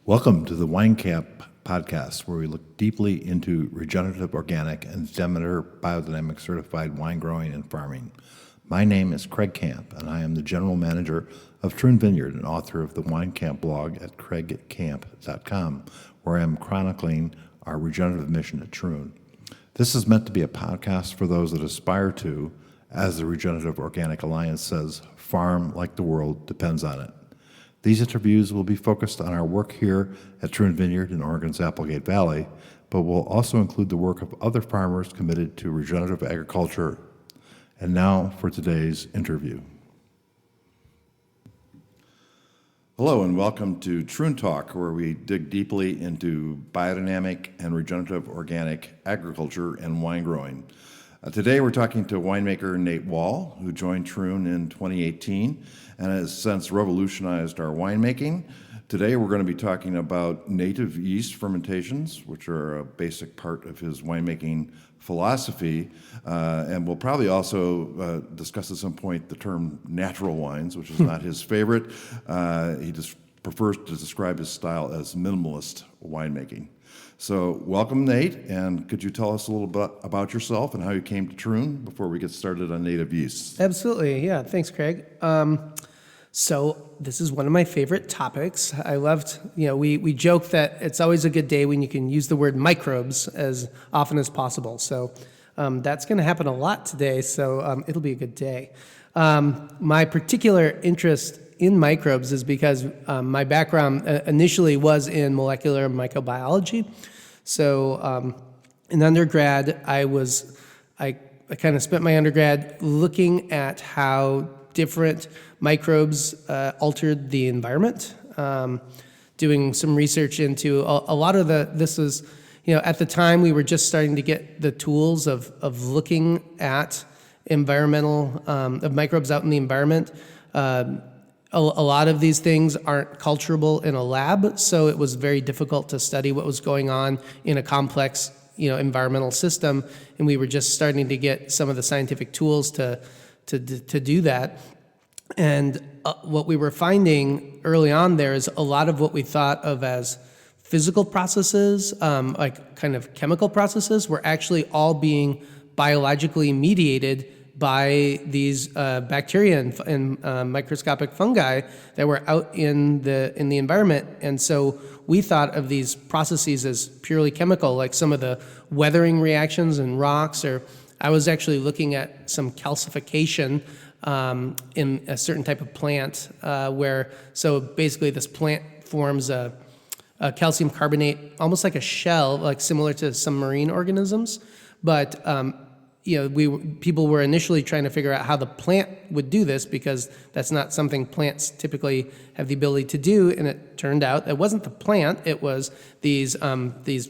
Welcome to the Wine Camp podcast, where we look deeply into regenerative, organic, and Demeter Biodynamic certified wine growing and farming. My name is Craig Camp, and I am the general manager of Troon Vineyard and author of the Wine Camp blog at craigcamp.com, where I am chronicling our regenerative mission at Troon. This is meant to be a podcast for those that aspire to, as the Regenerative Organic Alliance says, farm like the world depends on it. These interviews will be focused on our work here at Troon Vineyard in Oregon's Applegate Valley, but will also include the work of other farmers committed to regenerative agriculture. And now for today's interview. Hello and welcome to Troon Talk, where we dig deeply into biodynamic and regenerative organic agriculture and wine growing. Today we're talking to winemaker Nate Wall, who joined Troon in 2018 and has since revolutionized our winemaking. Today we're going to be talking about native yeast fermentations, which are a basic part of his winemaking philosophy, and we'll probably also discuss at some point the term natural wines, which is not his favorite. He just prefers to describe his style as minimalist winemaking. So welcome, Nate, and could you tell us a little bit about yourself and how you came to Troon before we get started on native yeast? Absolutely, yeah. Thanks, Craig. So this is one of my favorite topics. I loved, we joke that it's always a good day when you can use the word microbes as often as possible. So that's going to happen a lot today, so it'll be a good day. My particular interest in microbes is because my background initially was in molecular microbiology. So in undergrad, I kind of spent my undergrad looking at how different microbes altered the environment, doing some research into a lot of this was, at the time we were just starting to get the tools of looking at environmental, of microbes out in the environment. A lot of these things aren't culturable in a lab, so it was very difficult to study what was going on in a complex, environmental system, and we were just starting to get some of the scientific tools to do that. And what we were finding early on there is a lot of what we thought of as physical processes, like kind of chemical processes, were actually all being biologically mediated by these bacteria and microscopic fungi that were out in the environment. And so we thought of these processes as purely chemical, like some of the weathering reactions in rocks, or I was actually looking at some calcification in a certain type of plant so basically this plant forms a calcium carbonate, almost like a shell, like similar to some marine organisms, but people were initially trying to figure out how the plant would do this, because that's not something plants typically have the ability to do. And it turned out it wasn't the plant; it was these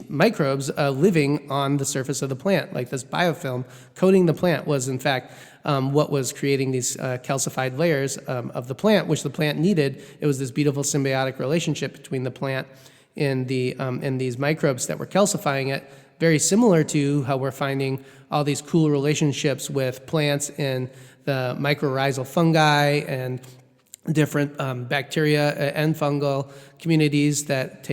microbes living on the surface of the plant, like this biofilm coating the plant was in fact what was creating these calcified layers of the plant, which the plant needed. It was this beautiful symbiotic relationship between the plant and these microbes that were calcifying it. Very similar to how we're finding all these cool relationships with plants and the mycorrhizal fungi and different bacteria and fungal communities that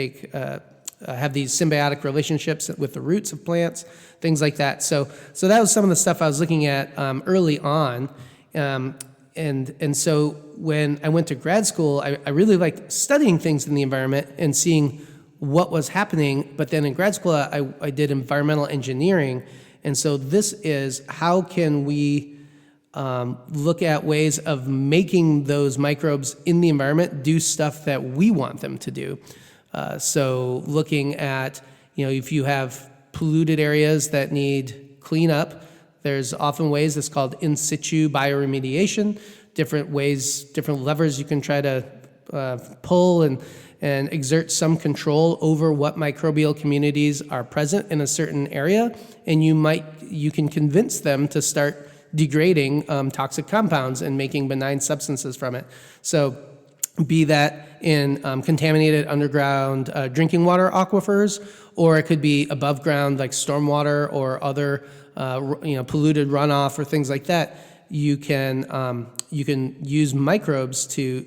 have these symbiotic relationships with the roots of plants, things like that. So that was some of the stuff I was looking at early on. And so when I went to grad school, I really liked studying things in the environment and seeing what was happening. But then in grad school, I did environmental engineering. And so this is how can we look at ways of making those microbes in the environment do stuff that we want them to do. So looking at, if you have polluted areas that need cleanup, there's often ways that's called in situ bioremediation, different ways, different levers you can try to pull and exert some control over what microbial communities are present in a certain area, and you can convince them to start degrading toxic compounds and making benign substances from it. So be that in contaminated underground drinking water aquifers, or it could be above ground like stormwater or other polluted runoff or things like that. You can use microbes to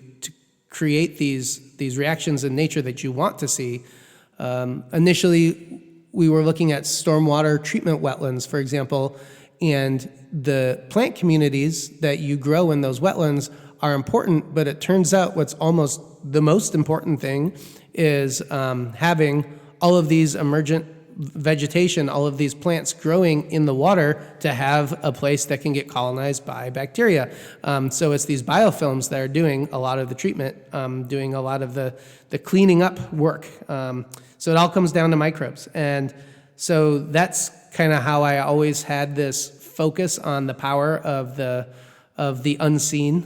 create these reactions in nature that you want to see. Initially, we were looking at stormwater treatment wetlands, for example, and the plant communities that you grow in those wetlands are important, but it turns out what's almost the most important thing is having all of these emergent vegetation, all of these plants growing in the water to have a place that can get colonized by bacteria. So it's these biofilms that are doing a lot of the treatment, doing a lot of the cleaning up work. So it all comes down to microbes. And so that's kind of how I always had this focus on the power of the unseen.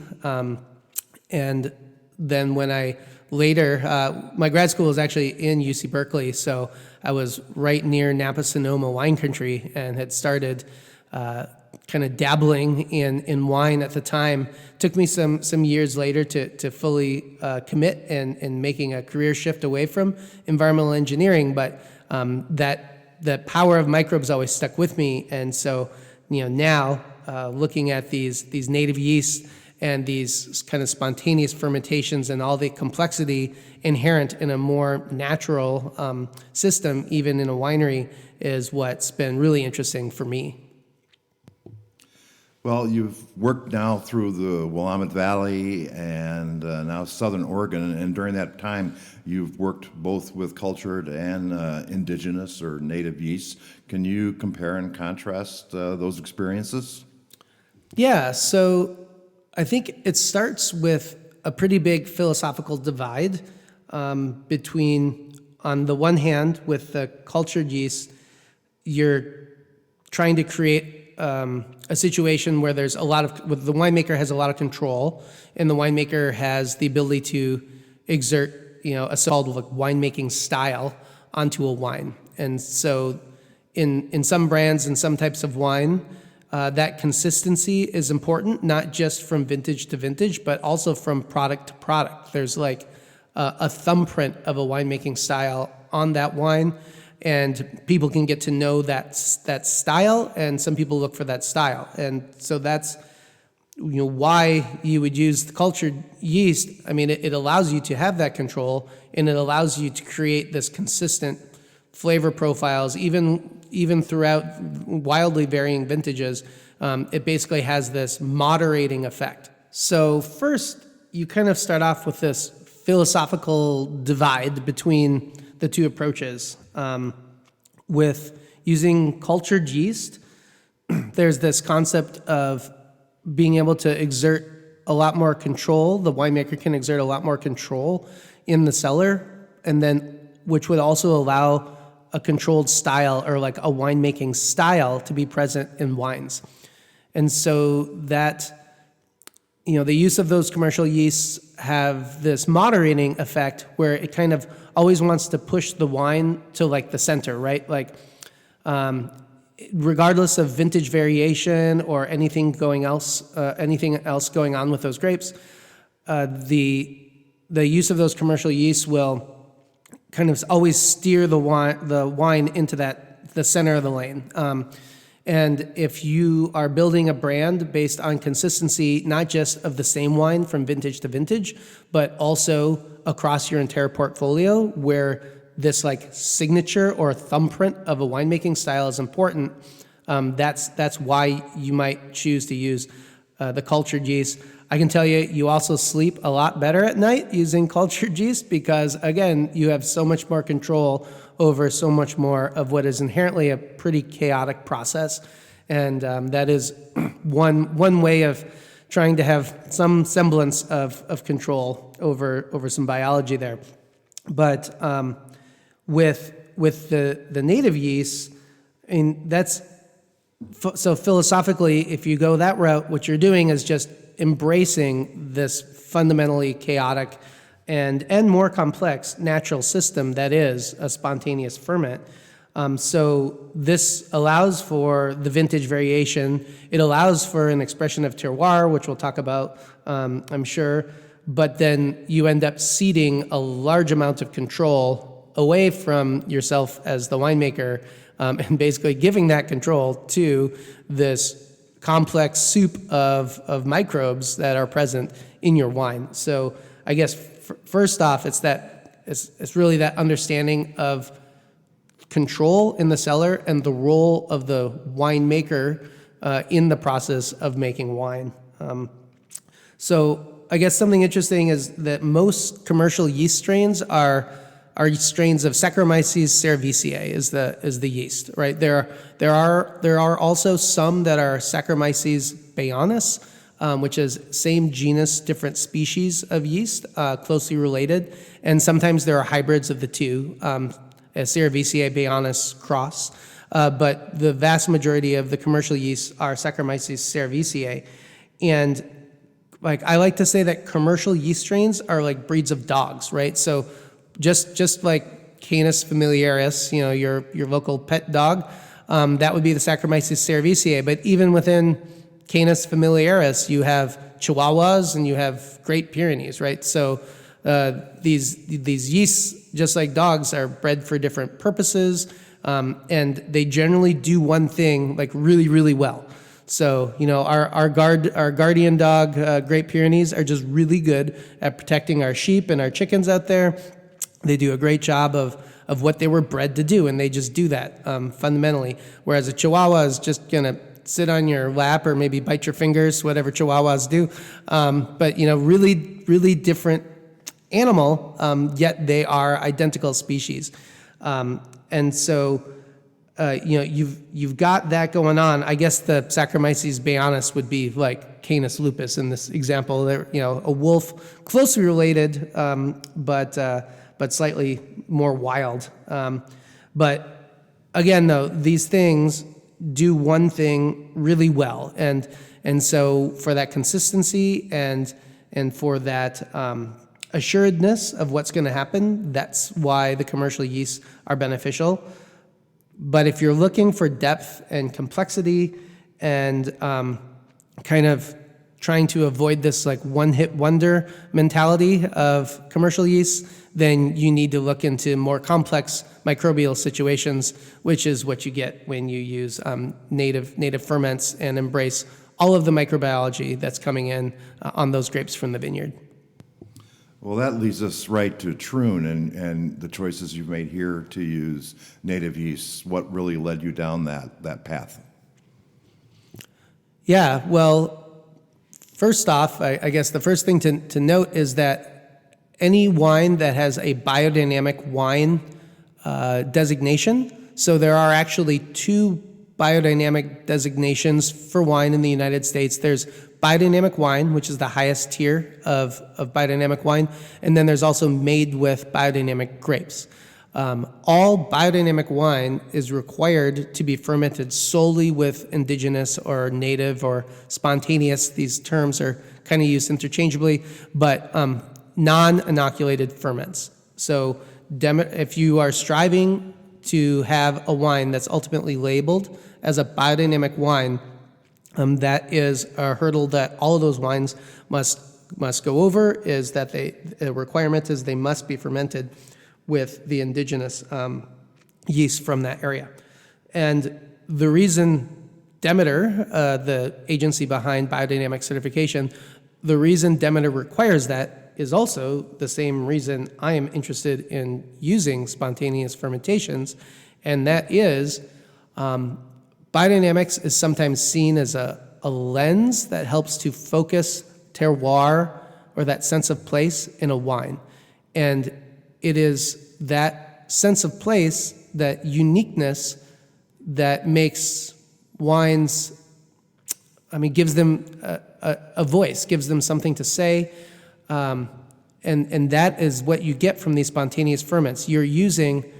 And then when I later, my grad school was actually in UC Berkeley, so I was right near Napa-Sonoma wine country and had started kind of dabbling in wine at the time. Took me some years later to fully commit and making a career shift away from environmental engineering, but the power of microbes always stuck with me. And so, now looking at these native yeasts and these kind of spontaneous fermentations and all the complexity inherent in a more natural system, even in a winery, is what's been really interesting for me. Well, you've worked now through the Willamette Valley and now Southern Oregon, and during that time, you've worked both with cultured and indigenous or native yeasts. Can you compare and contrast those experiences? Yeah, so I think it starts with a pretty big philosophical divide between, on the one hand, with the cultured yeast, you're trying to create a situation where there's where the winemaker has a lot of control, and the winemaker has the ability to exert, a so-called like winemaking style onto a wine. And so in some brands and some types of wine, that consistency is important, not just from vintage to vintage, but also from product to product. There's like a thumbprint of a winemaking style on that wine, and people can get to know that style, and some people look for that style. And so that's why you would use the cultured yeast. I mean, it allows you to have that control, and it allows you to create this consistent flavor profiles, even throughout wildly varying vintages. It basically has this moderating effect. So first, you kind of start off with this philosophical divide between the two approaches. With using cultured yeast, there's this concept of being able to exert a lot more control. The winemaker can exert a lot more control in the cellar, and then which would also allow a controlled style or like a winemaking style to be present in wines. And so that, the use of those commercial yeasts have this moderating effect where it kind of always wants to push the wine to like the center, right? Like, regardless of vintage variation or anything else going on with those grapes, the use of those commercial yeasts will kind of always steer the wine into the center of the lane. And if you are building a brand based on consistency, not just of the same wine from vintage to vintage, but also across your entire portfolio, where this like signature or thumbprint of a winemaking style is important, that's why you might choose to use the cultured yeast. I can tell you also sleep a lot better at night using cultured yeast because, again, you have so much more control over so much more of what is inherently a pretty chaotic process. And that is one way of trying to have some semblance of control over some biology there. But with the native yeast, I mean, so philosophically, if you go that route, what you're doing is just embracing this fundamentally chaotic and more complex natural system that is a spontaneous ferment. So this allows for the vintage variation. It allows for an expression of terroir, which we'll talk about, I'm sure. But then you end up ceding a large amount of control away from yourself as the winemaker, and basically giving that control to this complex soup of microbes that are present in your wine. So I guess first off, it's really that understanding of control in the cellar and the role of the winemaker in the process of making wine. So I guess something interesting is that most commercial yeast strains are strains of Saccharomyces cerevisiae is the yeast, right? There are also some that are Saccharomyces bayanus, which is same genus, different species of yeast, closely related, and sometimes there are hybrids of the two, a Cerevisiae bayanus cross. But the vast majority of the commercial yeasts are Saccharomyces cerevisiae, and like I like to say that commercial yeast strains are like breeds of dogs, right? So just like Canis familiaris, your local pet dog, that would be the Saccharomyces cerevisiae. But even within Canis familiaris, you have Chihuahuas and you have Great Pyrenees, right? So these yeasts, just like dogs, are bred for different purposes, and they generally do one thing like really, really well. So, our guardian dog, Great Pyrenees, are just really good at protecting our sheep and our chickens out there. They do a great job of what they were bred to do, and they just do that fundamentally. Whereas a Chihuahua is just going to sit on your lap or maybe bite your fingers, whatever Chihuahuas do. But, really, really different animal, yet they are identical species. And so, you've got that going on. I guess the Saccharomyces bayanus would be like Canis lupus in this example. They're, a wolf, closely related, but slightly more wild. But again, though, these things do one thing really well, and so for that consistency and for that assuredness of what's going to happen, that's why the commercial yeasts are beneficial. But if you're looking for depth and complexity and kind of trying to avoid this like one-hit wonder mentality of commercial yeasts, then you need to look into more complex microbial situations, which is what you get when you use native ferments and embrace all of the microbiology that's coming in on those grapes from the vineyard. Well, that leads us right to Troon and the choices you've made here to use native yeasts. What really led you down that path? Yeah, well, first off, I guess the first thing to note is that any wine that has a biodynamic wine designation, so there are actually two biodynamic designations for wine in the United States. There's biodynamic wine, which is the highest tier of biodynamic wine, and then there's also made with biodynamic grapes. All biodynamic wine is required to be fermented solely with indigenous or native or spontaneous. These terms are kind of used interchangeably, but non-inoculated ferments. So if you are striving to have a wine that's ultimately labeled as a biodynamic wine, that is a hurdle that all of those wines must go over, is that the requirement is they must be fermented with the indigenous yeast from that area. And the reason Demeter, the agency behind biodynamic certification, the reason Demeter requires that is also the same reason I am interested in using spontaneous fermentations, and that is biodynamics is sometimes seen as a lens that helps to focus terroir or that sense of place in a wine. And it is that sense of place, that uniqueness, that makes wines, gives them a voice, gives them something to say. And that is what you get from these spontaneous ferments. You're using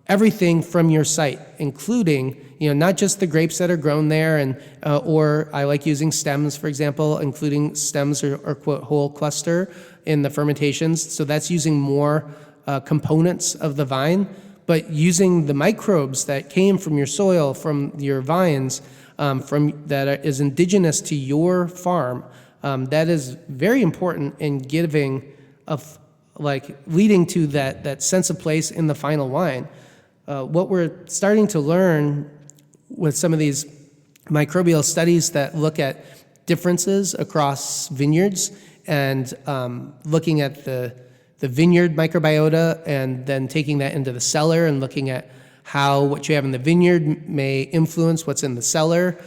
everything from your site, including, not just the grapes that are grown there, and or I like using stems, for example, including stems or quote whole cluster in the fermentations. So that's using more components of the vine, but using the microbes that came from your soil, from your vines, that is indigenous to your farm. That is very important in giving leading to that sense of place in the final wine. What we're starting to learn with some of these microbial studies that look at differences across vineyards and looking at the vineyard microbiota, and then taking that into the cellar and looking at how what you have in the vineyard may influence what's in the cellar.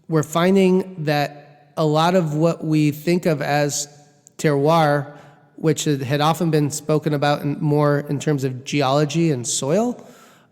We're finding that a lot of what we think of as terroir, which had often been spoken about more in terms of geology and soil,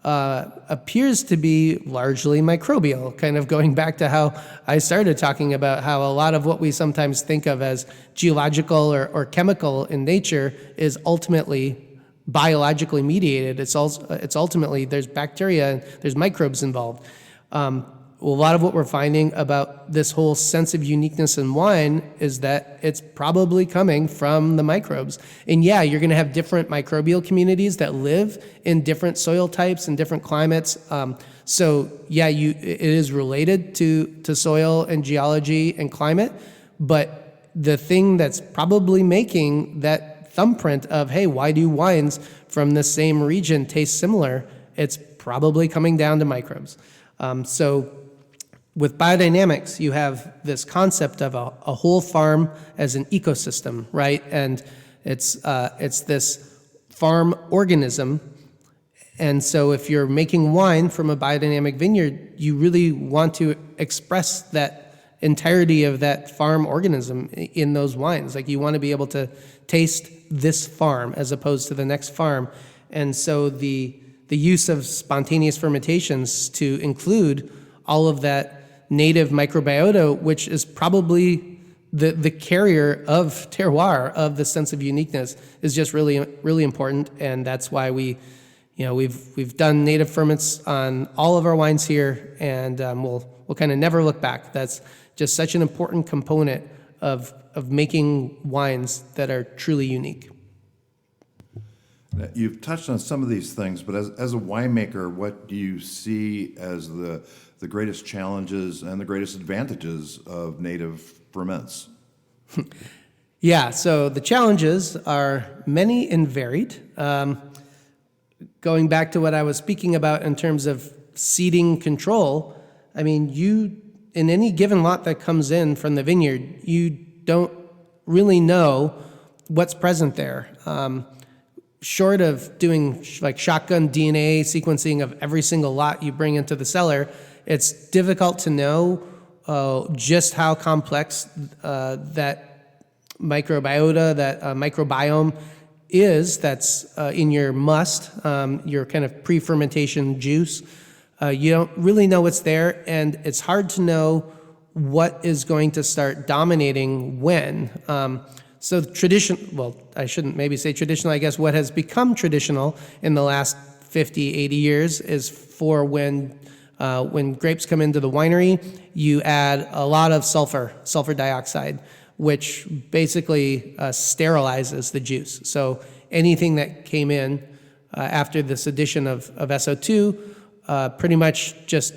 appears to be largely microbial, kind of going back to how I started talking about how a lot of what we sometimes think of as geological or chemical in nature is ultimately biologically mediated. It's ultimately, there's bacteria, and there's microbes involved. A lot of what we're finding about this whole sense of uniqueness in wine is that it's probably coming from the microbes. And yeah, you're going to have different microbial communities that live in different soil types and different climates. So yeah, it is related to soil and geology and climate, but the thing that's probably making that thumbprint of, hey, why do wines from the same region taste similar? It's probably coming down to microbes. So with biodynamics, you have this concept of a whole farm as an ecosystem, right? And it's this farm organism. And so if you're making wine from a biodynamic vineyard, you really want to express that entirety of that farm organism in those wines. Like, you want to be able to taste this farm as opposed to the next farm. And so the use of spontaneous fermentations to include all of that native microbiota, which is probably the carrier of terroir, of the sense of uniqueness, is just really, really important. And that's why we've done native ferments on all of our wines here, and we'll kind of never look back. That's just such an important component of making wines that are truly unique. You've touched on some of these things, but as a winemaker, what do you see as the greatest challenges and the greatest advantages of native ferments? Yeah, so the challenges are many and varied. Going back to what I was speaking about in terms of seeding control, I mean, in any given lot that comes in from the vineyard, you don't really know what's present there. Short of doing like shotgun DNA sequencing of every single lot you bring into the cellar, it's difficult to know just how complex that microbiota, that microbiome is that's in your must, your kind of pre-fermentation juice. You don't really know what's there, and it's hard to know what is going to start dominating when. So I shouldn't maybe say traditional, I guess what has become traditional in the last 50, 80 years is for when grapes come into the winery, you add a lot of sulfur dioxide, which basically sterilizes the juice. So anything that came in after this addition of SO2, pretty much just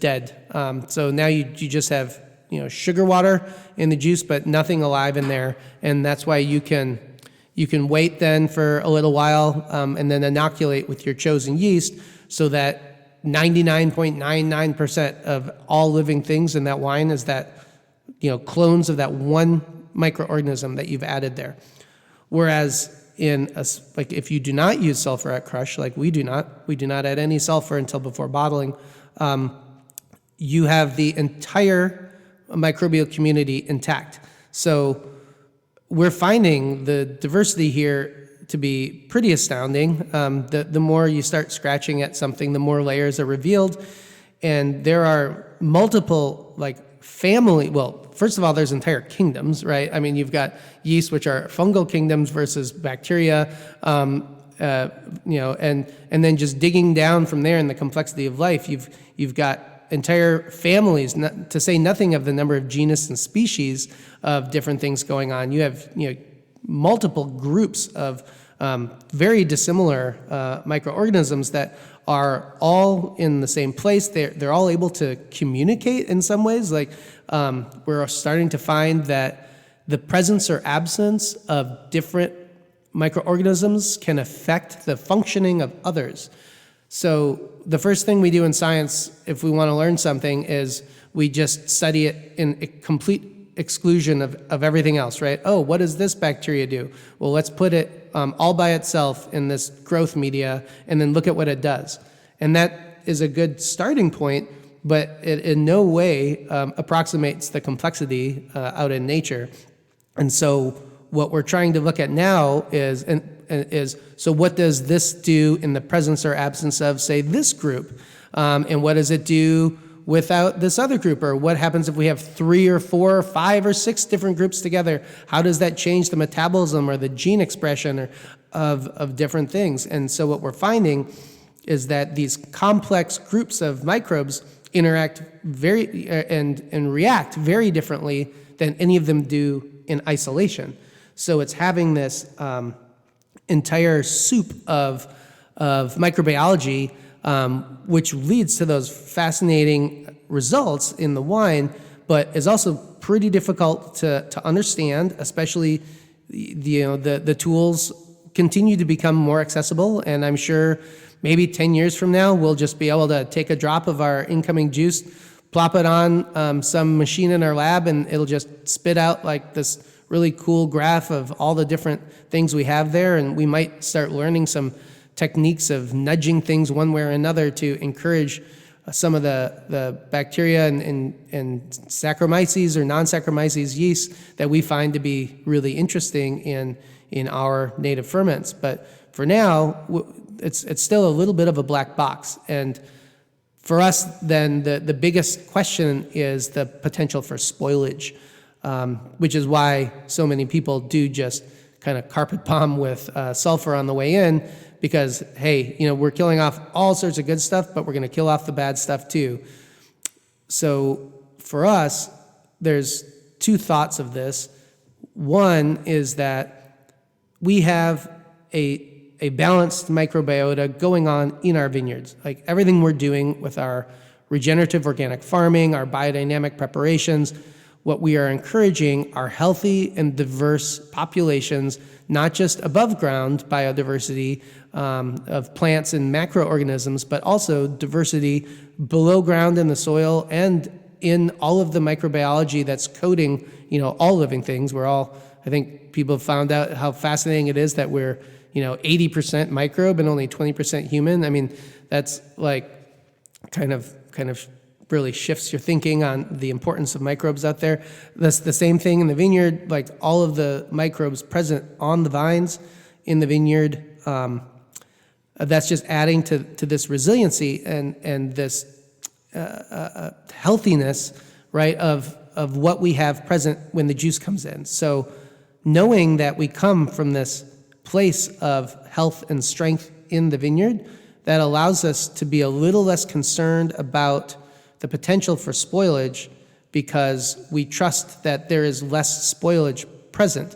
dead. So now you just have sugar water in the juice, but nothing alive in there, and that's why you can wait then for a little while and then inoculate with your chosen yeast, so that 99.99% of all living things in that wine is that clones of that one microorganism that you've added there. Whereas if you do not use sulfur at crush, like we do not add any sulfur until before bottling, you have the entire microbial community intact. So we're finding the diversity here to be pretty astounding. The more you start scratching at something, the more layers are revealed. And there are multiple first of all, there's entire kingdoms, right? I mean, you've got yeast, which are fungal kingdoms versus bacteria, and then just digging down from there in the complexity of life, you've got entire families, to say nothing of the number of genus and species of different things going on. You have multiple groups of very dissimilar microorganisms that are all in the same place. They're all able to communicate in some ways. Like we're starting to find that the presence or absence of different microorganisms can affect the functioning of others. So the first thing we do in science, if we want to learn something, is we just study it in a complete exclusion of everything else, right? Oh, what does this bacteria do? Well, let's put it all by itself in this growth media and then look at what it does. And that is a good starting point, but it in no way approximates the complexity out in nature. And so what we're trying to look at now is so what does this do in the presence or absence of, say, this group? And what does it do without this other group? Or what happens if we have 3 or 4 or 5 or 6 different groups together? How does that change the metabolism or the gene expression of different things? And so what we're finding is that these complex groups of microbes interact and react very differently than any of them do in isolation. So it's having this entire soup of microbiology, which leads to those fascinating results in the wine, but is also pretty difficult to understand, especially the tools continue to become more accessible, and I'm sure maybe 10 years from now, we'll just be able to take a drop of our incoming juice, plop it on some machine in our lab, and it'll just spit out like this really cool graph of all the different things we have there, and we might start learning some techniques of nudging things one way or another to encourage some of the bacteria and Saccharomyces or non-Saccharomyces yeasts that we find to be really interesting in our native ferments. But for now, it's still a little bit of a black box. And for us, then, the biggest question is the potential for spoilage, which is why so many people do just kind of carpet bomb with sulfur on the way in, because, hey, we're killing off all sorts of good stuff, but we're going to kill off the bad stuff too. So for us, there's 2 thoughts of this. One is that we have a balanced microbiota going on in our vineyards. Like everything we're doing with our regenerative organic farming, our biodynamic preparations, what we are encouraging are healthy and diverse populations, not just above ground biodiversity of plants and macroorganisms, but also diversity below ground in the soil and in all of the microbiology that's coding, all living things. I think people have found out how fascinating it is that we're, 80% microbe and only 20% human. I mean, that's like kind of really shifts your thinking on the importance of microbes out there. That's the same thing in the vineyard, like all of the microbes present on the vines in the vineyard. That's just adding to this resiliency and this healthiness, right, of what we have present when the juice comes in. So knowing that we come from this place of health and strength in the vineyard, that allows us to be a little less concerned about the potential for spoilage, because we trust that there is less spoilage present.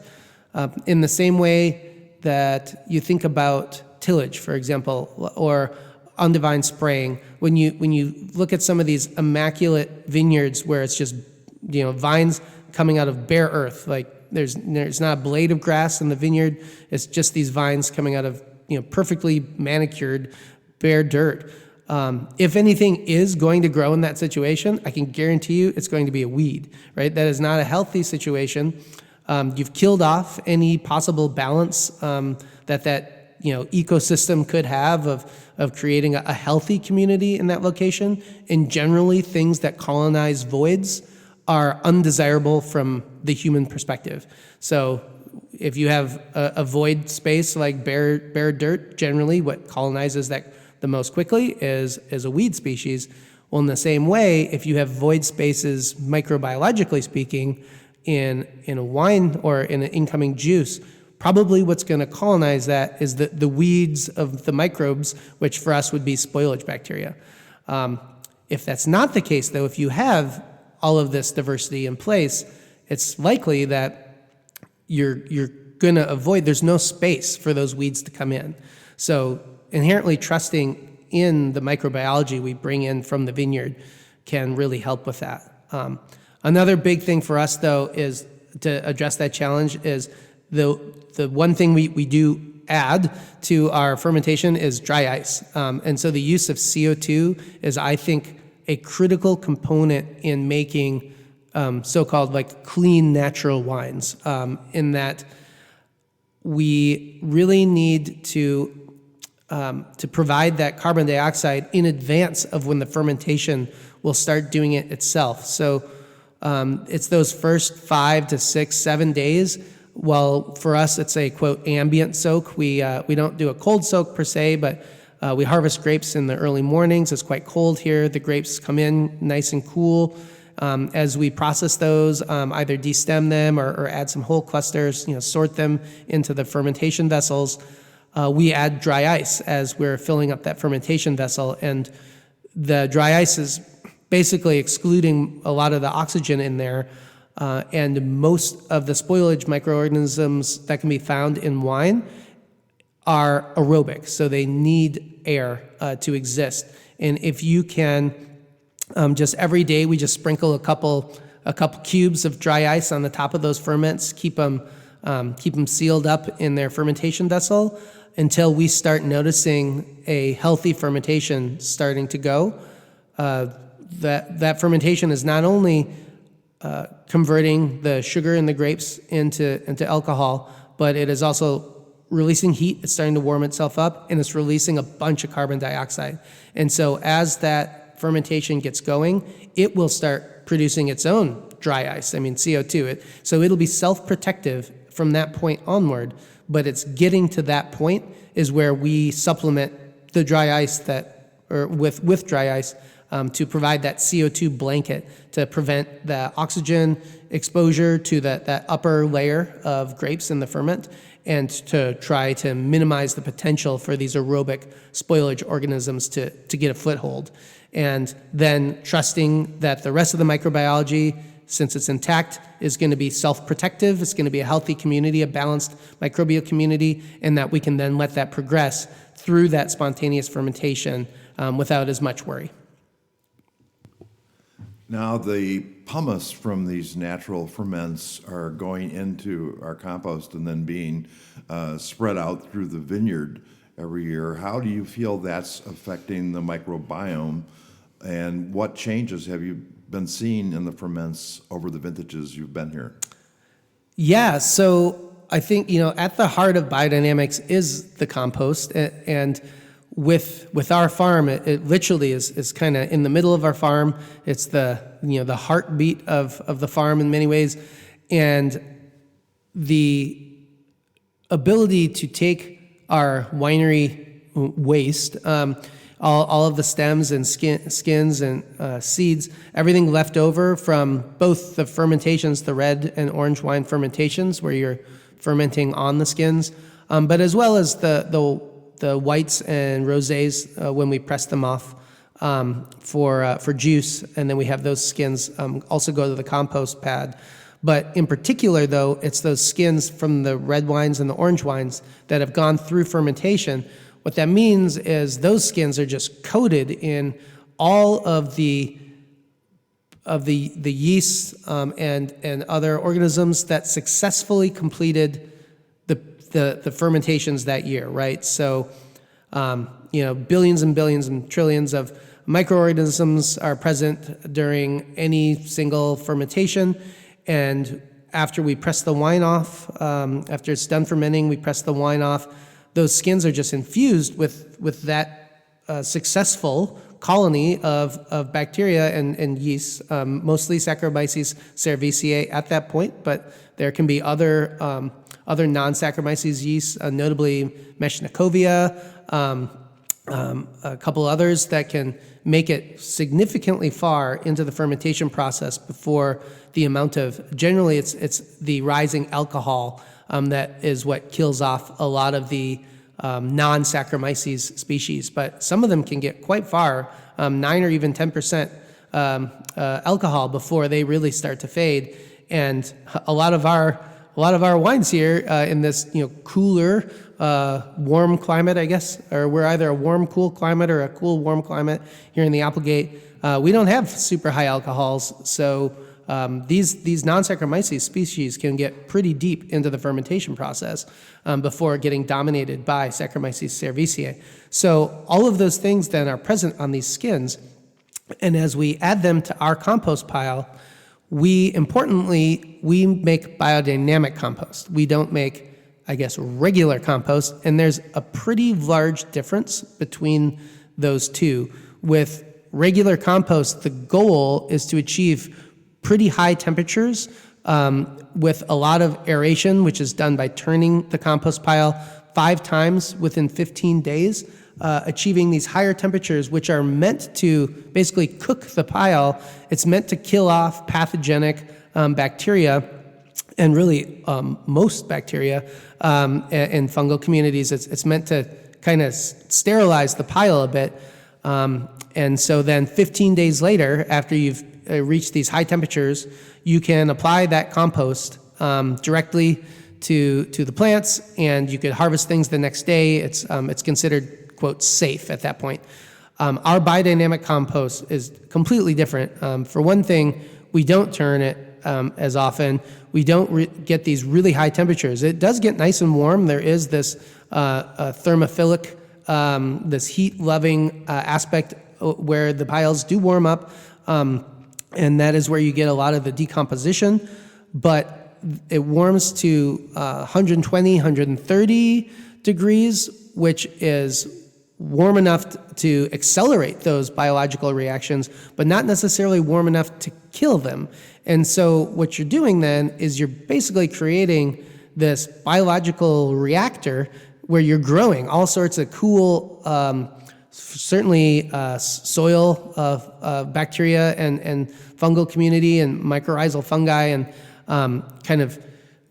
In the same way that you think about tillage, for example, or on-the-vine spraying, when you look at some of these immaculate vineyards where it's just vines coming out of bare earth, like there's not a blade of grass in the vineyard, it's just these vines coming out of perfectly manicured bare dirt. If anything is going to grow in that situation, I can guarantee you it's going to be a weed, right? That is not a healthy situation. You've killed off any possible balance that ecosystem could have of creating a healthy community in that location. And generally, things that colonize voids are undesirable from the human perspective. So if you have a void space like bare dirt, generally what colonizes that the most quickly is a weed species. Well, in the same way, if you have void spaces, microbiologically speaking, in a wine or in an incoming juice, probably what's going to colonize that is the weeds of the microbes, which for us would be spoilage bacteria. If that's not the case, though, if you have all of this diversity in place, it's likely that you're going to avoid, there's no space for those weeds to come in. So inherently trusting in the microbiology we bring in from the vineyard can really help with that. Another big thing for us, though, is to address that challenge is the one thing we do add to our fermentation is dry ice. And so the use of CO2 is, I think, a critical component in making so-called like clean natural wines, in that we really need to provide that carbon dioxide in advance of when the fermentation will start doing it itself. So it's those first 5 to 6, 7 days. Well, for us, it's a quote ambient soak. We don't do a cold soak per se, but we harvest grapes in the early mornings. It's quite cold here. The grapes come in nice and cool. As we process those, either destem them or add some whole clusters, sort them into the fermentation vessels. We add dry ice as we're filling up that fermentation vessel, and the dry ice is basically excluding a lot of the oxygen in there, and most of the spoilage microorganisms that can be found in wine are aerobic, so they need air to exist. And if you can just every day we just sprinkle a couple cubes of dry ice on the top of those ferments, keep them sealed up in their fermentation vessel until we start noticing a healthy fermentation starting to go. That fermentation is not only converting the sugar in the grapes into alcohol, but it is also releasing heat. It's starting to warm itself up, and it's releasing a bunch of carbon dioxide. And so as that fermentation gets going, it will start producing its own dry ice, CO2. So it'll be self-protective from that point onward, but it's getting to that point is where we supplement the dry ice with dry ice to provide that CO2 blanket to prevent the oxygen exposure to that upper layer of grapes in the ferment, and to try to minimize the potential for these aerobic spoilage organisms to get a foothold. And then trusting that the rest of the microbiology, since it's intact, is going to be self-protective, it's going to be a healthy community, a balanced microbial community, and that we can then let that progress through that spontaneous fermentation without as much worry. Now, the pumice from these natural ferments are going into our compost and then being spread out through the vineyard every year. How do you feel that's affecting the microbiome, and what changes have you been seeing in the ferments over the vintages you've been here? Yeah, so I think, at the heart of biodynamics is the compost, and with our farm, it literally is kind of in the middle of our farm. It's the heartbeat of the farm in many ways, and the ability to take our winery waste, all of the stems and skins and seeds, everything left over from both the fermentations, the red and orange wine fermentations, where you're fermenting on the skins, but as well as the whites and rosés when we press them off for juice, and then we have those skins also go to the compost pad. But in particular, though, it's those skins from the red wines and the orange wines that have gone through fermentation. What that means is those skins are just coated in all of the yeasts and other organisms that successfully completed the fermentations that year, right? So, billions and billions and trillions of microorganisms are present during any single fermentation. And after we press the wine off, after it's done fermenting, we press the wine off. Those skins are just infused with that successful colony of bacteria and yeast, mostly Saccharomyces cerevisiae at that point, but there can be other non-Saccharomyces yeasts, notably Meshnicovia, a couple others that can make it significantly far into the fermentation process before the amount of, generally it's the rising alcohol that is what kills off a lot of the non-Saccharomyces species, but some of them can get quite far, 9 or even 10% alcohol before they really start to fade. And a lot of our wines here in this cooler, warm climate, I guess, or we're either a warm, cool climate or a cool, warm climate here in the Applegate. We don't have super high alcohols, so these non-Saccharomyces species can get pretty deep into the fermentation process before getting dominated by Saccharomyces cerevisiae. So all of those things then are present on these skins, and as we add them to our compost pile, Importantly, we make biodynamic compost. We don't make, I guess, regular compost, and there's a pretty large difference between those two. With regular compost, the goal is to achieve pretty high temperatures with a lot of aeration, which is done by turning the compost pile 5 times within 15 days, achieving these higher temperatures, which are meant to basically cook the pile. It's meant to kill off pathogenic bacteria, and really most bacteria in fungal communities. It's meant to kind of sterilize the pile a bit. And so then 15 days later, after you've reached these high temperatures, you can apply that compost directly to the plants, and you could harvest things the next day. It's considered, quote, safe at that point. Our biodynamic compost is completely different. For one thing, we don't turn it as often. We don't get these really high temperatures. It does get nice and warm. There is this thermophilic, this heat-loving aspect where the piles do warm up, and that is where you get a lot of the decomposition. But it warms to 120, 130 degrees, which is warm enough to accelerate those biological reactions, but not necessarily warm enough to kill them. And so what you're doing then is you're basically creating this biological reactor where you're growing all sorts of cool, certainly soil bacteria and fungal community and mycorrhizal fungi, and kind of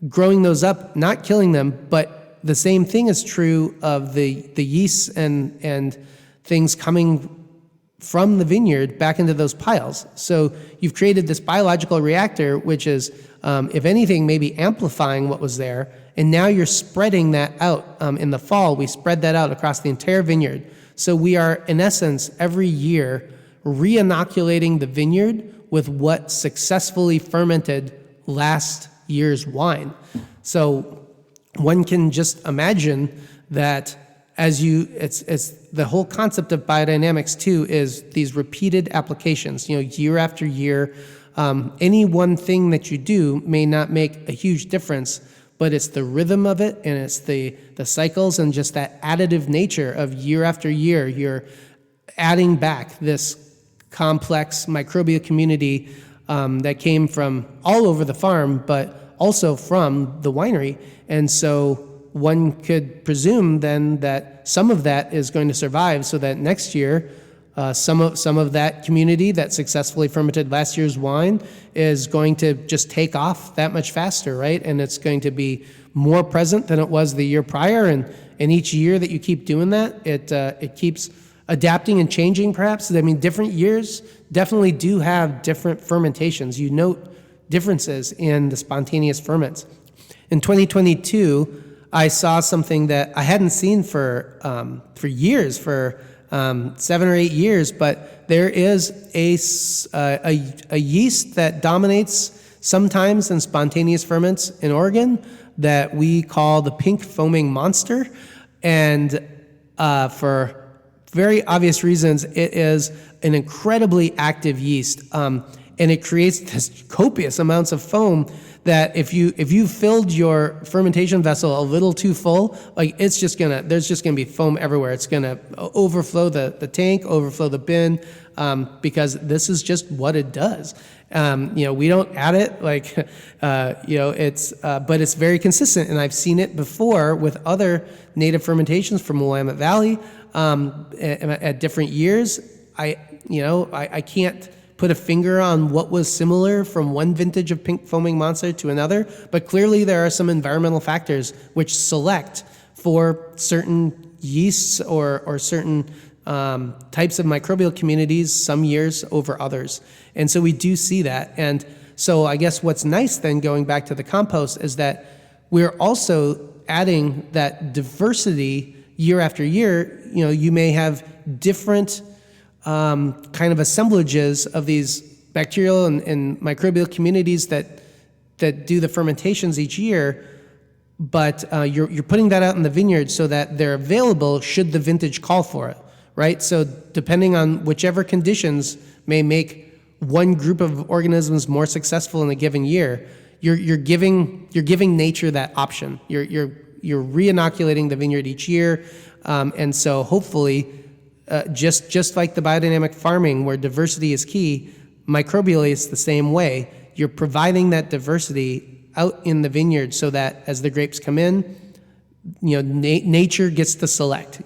growing those up, not killing them. But the same thing is true of the yeasts and things coming from the vineyard back into those piles. So you've created this biological reactor, which is, if anything, maybe amplifying what was there. And now you're spreading that out. In the fall, we spread that out across the entire vineyard. So we are, in essence, every year re-inoculating the vineyard with what successfully fermented last year's wine. So one can just imagine that it's the whole concept of biodynamics too is these repeated applications, year after year. Any one thing that you do may not make a huge difference, but it's the rhythm of it, and it's the cycles and just that additive nature of year after year. You're adding back this complex microbial community that came from all over the farm, but also from the winery. And so one could presume then that some of that is going to survive, so that next year some of that community that successfully fermented last year's wine is going to just take off that much faster, right? And it's going to be more present than it was the year prior. And each year that you keep doing that, it keeps adapting and changing, perhaps. I mean, different years definitely do have different fermentations. You note differences in the spontaneous ferments. In 2022, I saw something that I hadn't seen for years, for 7 or 8 years, but there is a yeast that dominates sometimes in spontaneous ferments in Oregon that we call the pink foaming monster. And for very obvious reasons, it is an incredibly active yeast. And it creates this copious amounts of foam that if you filled your fermentation vessel a little too full, like there's just gonna be foam everywhere. It's gonna overflow the tank, overflow the bin, because this is just what it does. We don't add it, but it's very consistent, and I've seen it before with other native fermentations from Willamette Valley at different years. I can't put a finger on what was similar from one vintage of pink foaming monster to another, but clearly there are some environmental factors which select for certain yeasts or certain types of microbial communities some years over others. And so we do see that. And so I guess what's nice then, going back to the compost, is that we're also adding that diversity year after year. You may have different kind of assemblages of these bacterial and microbial communities that do the fermentations each year, but you're putting that out in the vineyard so that they're available should the vintage call for it, right? So depending on whichever conditions may make one group of organisms more successful in a given year, you're giving nature that option. You're re-inoculating the vineyard each year, and so hopefully, just like the biodynamic farming where diversity is key, microbially it's the same way. You're providing that diversity out in the vineyard so that as the grapes come in, nature gets to select.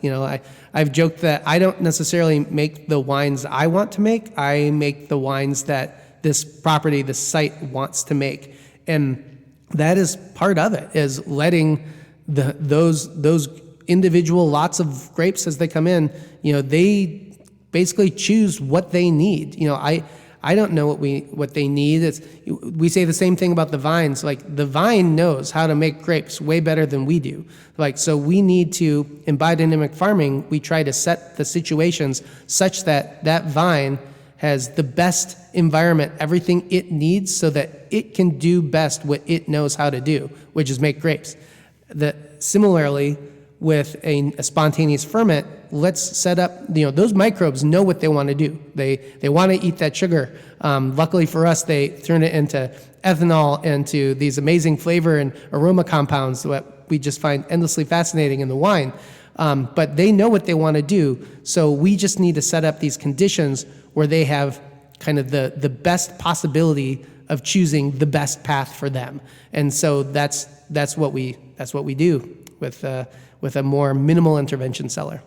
I've joked that I don't necessarily make the wines I want to make. I make the wines that this property, this site wants to make. And that is part of it, is letting those individual lots of grapes as they come in, they basically choose what they need. I don't know what they need. We say the same thing about the vines. Like, the vine knows how to make grapes way better than we do. So we need to, in biodynamic farming, we try to set the situations such that that vine has the best environment, everything it needs, so that it can do best what it knows how to do, which is make grapes. Similarly, with a spontaneous ferment, let's set up, those microbes know what they want to do. They want to eat that sugar. Luckily for us, they turn it into ethanol, into these amazing flavor and aroma compounds that we just find endlessly fascinating in the wine. But they know what they want to do. So we just need to set up these conditions where they have kind of the best possibility of choosing the best path for them. And so that's what we do with a more minimal intervention cellar.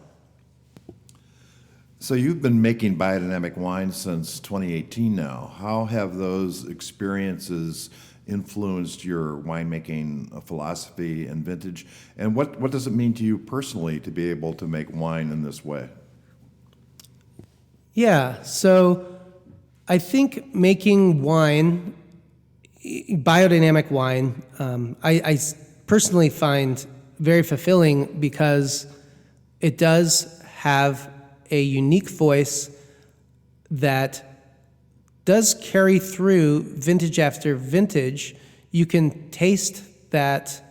So you've been making biodynamic wine since 2018 now. How have those experiences influenced your winemaking philosophy and vintage? And what does it mean to you personally to be able to make wine in this way? Yeah, so I think making wine, biodynamic wine, I personally find very fulfilling because it does have a unique voice that does carry through vintage after vintage. You can taste that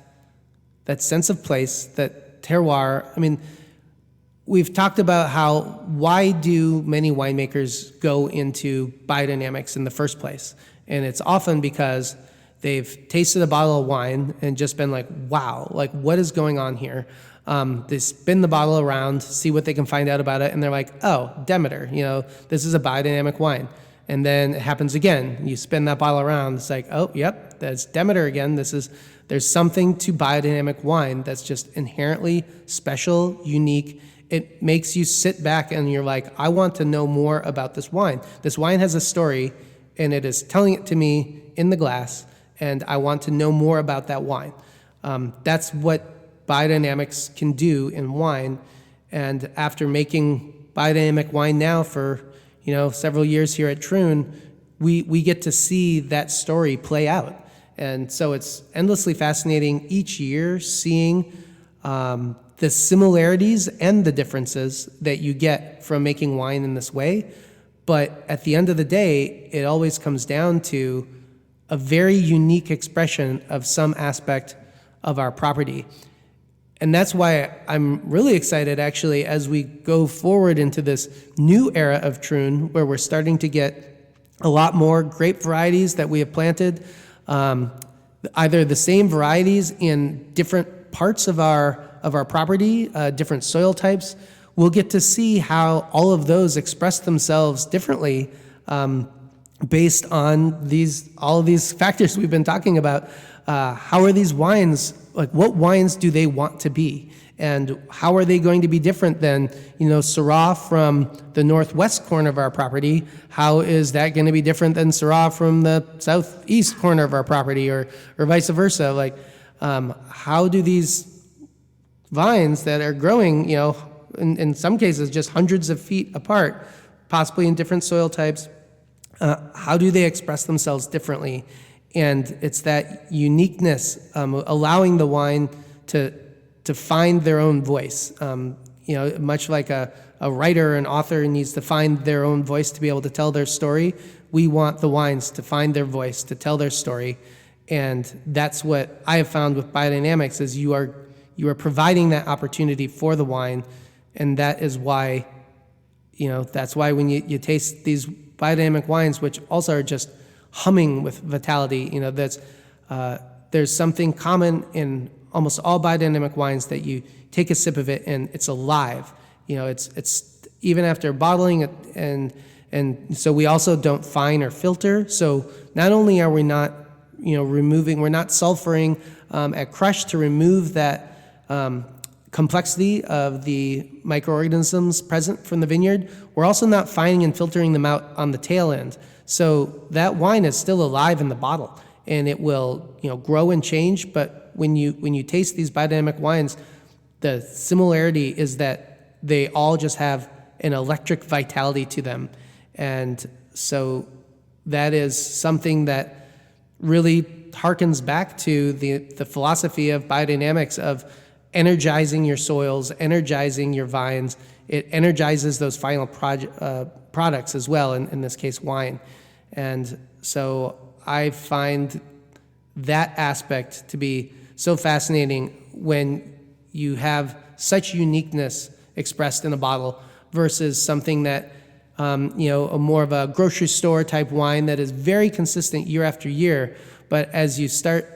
sense of place, that terroir. I mean, we've talked about why do many winemakers go into biodynamics in the first place? And it's often because they've tasted a bottle of wine and just been like, wow, like, what is going on here? They spin the bottle around, see what they can find out about it, and they're like, oh, Demeter, this is a biodynamic wine. And then it happens again. You spin that bottle around, it's like, oh, yep, that's Demeter again. There's something to biodynamic wine that's just inherently special, unique. It makes you sit back and you're like, I want to know more about this wine. This wine has a story, and it is telling it to me in the glass, and I want to know more about that wine. That's what biodynamics can do in wine. And after making biodynamic wine now for several years here at Troon, we get to see that story play out. And so it's endlessly fascinating each year seeing the similarities and the differences that you get from making wine in this way. But at the end of the day, it always comes down to a very unique expression of some aspect of our property. And that's why I'm really excited, actually, as we go forward into this new era of Troon, where we're starting to get a lot more grape varieties that we have planted, either the same varieties in different parts of our property, different soil types. We'll get to see how all of those express themselves differently based on all of these factors we've been talking about. How are these wines, like, what wines do they want to be? And how are they going to be different than, Syrah from the northwest corner of our property? How is that going to be different than Syrah from the southeast corner of our property, or vice versa? Like, how do these vines that are growing, in some cases just hundreds of feet apart, possibly in different soil types, how do they express themselves differently? And it's that uniqueness, allowing the wine to find their own voice. Much like a writer, an author needs to find their own voice to be able to tell their story. We want the wines to find their voice, to tell their story. And that's what I have found with biodynamics, is you are providing that opportunity for the wine. And that is why, that's why when you taste these biodynamic wines, which also are just humming with vitality. There's something common in almost all biodynamic wines that you take a sip of it and it's alive. It's even after bottling it, and so we also don't fine or filter. So not only are we not, we're not sulfuring at crush to remove that complexity of the microorganisms present from the vineyard, we're also not fining and filtering them out on the tail end. So that wine is still alive in the bottle, and it will, grow and change. But when you taste these biodynamic wines, the similarity is that they all just have an electric vitality to them. And so that is something that really harkens back to the philosophy of biodynamics, of energizing your soils, energizing your vines. It energizes those final products as well, in this case, wine. And so I find that aspect to be so fascinating when you have such uniqueness expressed in a bottle versus something that, a more of a grocery store type wine that is very consistent year after year. But as you start,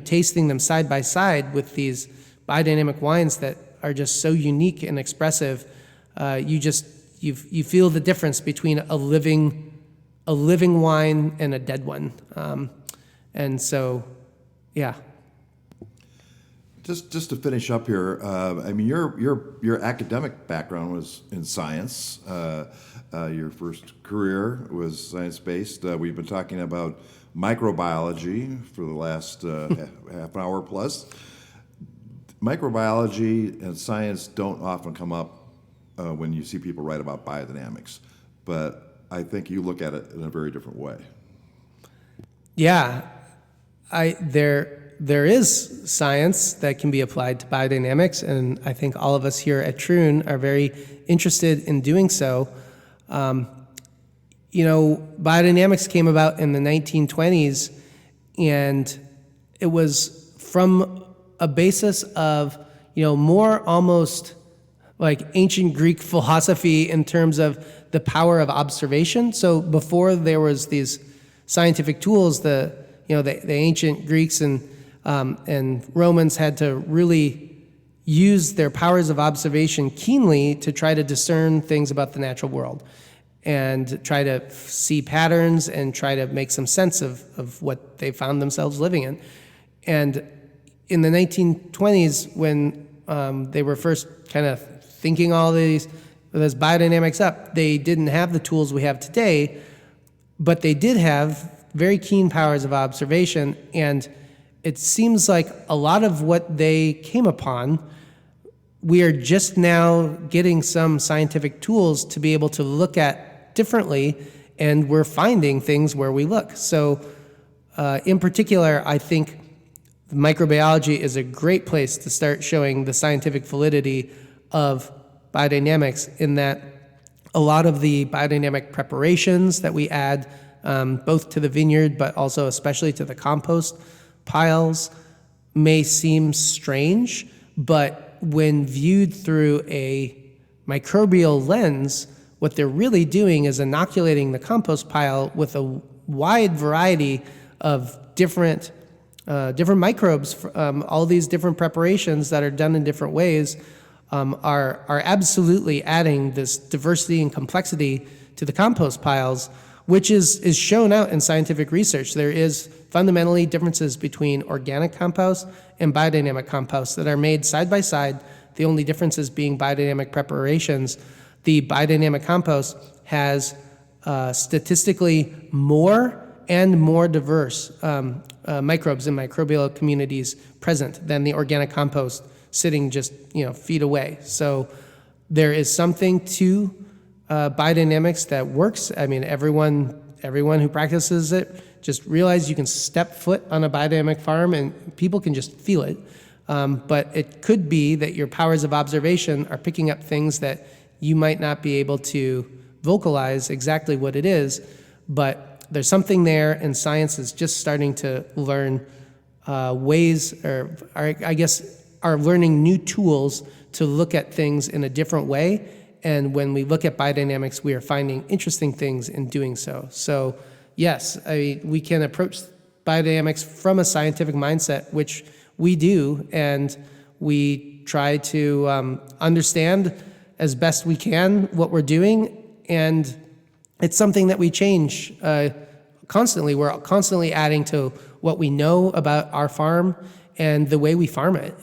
tasting them side by side with these biodynamic wines that are just so unique and expressive, you feel the difference between a living wine and a dead one. And so, yeah. Just to finish up here, your academic background was in science. Your first career was science-based. We've been talking about microbiology for the last half hour plus. Microbiology and science don't often come up when you see people write about biodynamics, but I think you look at it in a very different way. Yeah, there is science that can be applied to biodynamics, and I think all of us here at Troon are very interested in doing so. Biodynamics came about in the 1920s, and it was from a basis of, more almost like ancient Greek philosophy in terms of the power of observation. So before there was these scientific tools, the ancient Greeks and Romans had to really use their powers of observation keenly to try to discern things about the natural world and try to see patterns and try to make some sense of what they found themselves living in. And in the 1920s, when they were first kind of thinking all this biodynamics up, they didn't have the tools we have today, but they did have very keen powers of observation. And it seems like a lot of what they came upon, we are just now getting some scientific tools to be able to look at differently, and we're finding things where we look. So in particular, I think microbiology is a great place to start showing the scientific validity of biodynamics, in that a lot of the biodynamic preparations that we add, both to the vineyard but also especially to the compost piles, may seem strange, but when viewed through a microbial lens, what they're really doing is inoculating the compost pile with a wide variety of different microbes. All these different preparations that are done in different ways are absolutely adding this diversity and complexity to the compost piles, which is shown out in scientific research. There is fundamentally differences between organic compost and biodynamic compost that are made side by side, the only differences being biodynamic preparations. The biodynamic compost has statistically more and more diverse microbes and microbial communities present than the organic compost sitting just feet away. So there is something to biodynamics that works. I mean, everyone who practices it, just realize you can step foot on a biodynamic farm and people can just feel it. But it could be that your powers of observation are picking up things that you might not be able to vocalize exactly what it is, but there's something there, and science is just starting to learn ways, are learning new tools to look at things in a different way And when we look at biodynamics, we are finding interesting things in doing so. So yes, we can approach biodynamics from a scientific mindset, which we do, and we try to understand as best we can what we're doing, and it's something that we change constantly. We're constantly adding to what we know about our farm and the way we farm it.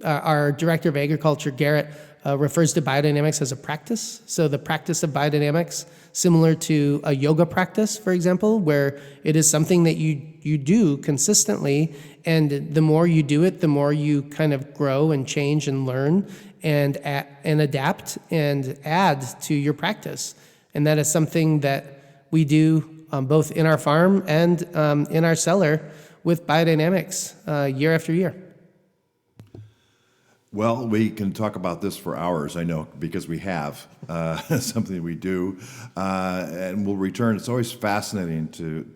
Our director of agriculture, Garrett, refers to biodynamics as a practice. So the practice of biodynamics, similar to a yoga practice, for example, where it is something that you do consistently, and the more you do it, the more you kind of grow and change and learn and adapt and add to your practice. And that is something that we do both in our farm and in our cellar with biodynamics year after year. Well, we can talk about this for hours, I know, because we have something we do, and we'll return. It's always fascinating to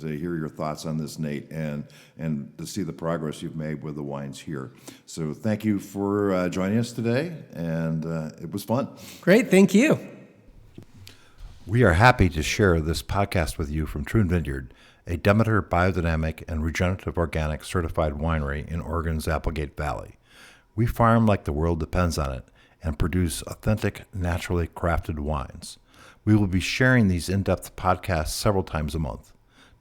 hear your thoughts on this, Nate, and to see the progress you've made with the wines here. So thank you for joining us today, and it was fun. Great, thank you. We are happy to share this podcast with you from Troon Vineyard, a Demeter Biodynamic and Regenerative Organic certified winery in Oregon's Applegate Valley. We farm like the world depends on it and produce authentic, naturally crafted wines. We will be sharing these in-depth podcasts several times a month.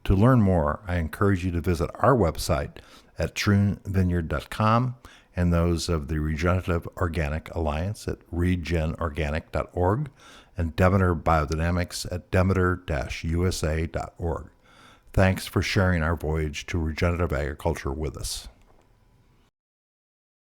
To learn more, I encourage you to visit our website at troonvineyard.com and those of the Regenerative Organic Alliance at regenorganic.org and Demeter Biodynamics at demeter-usa.org. Thanks for sharing our voyage to regenerative agriculture with us.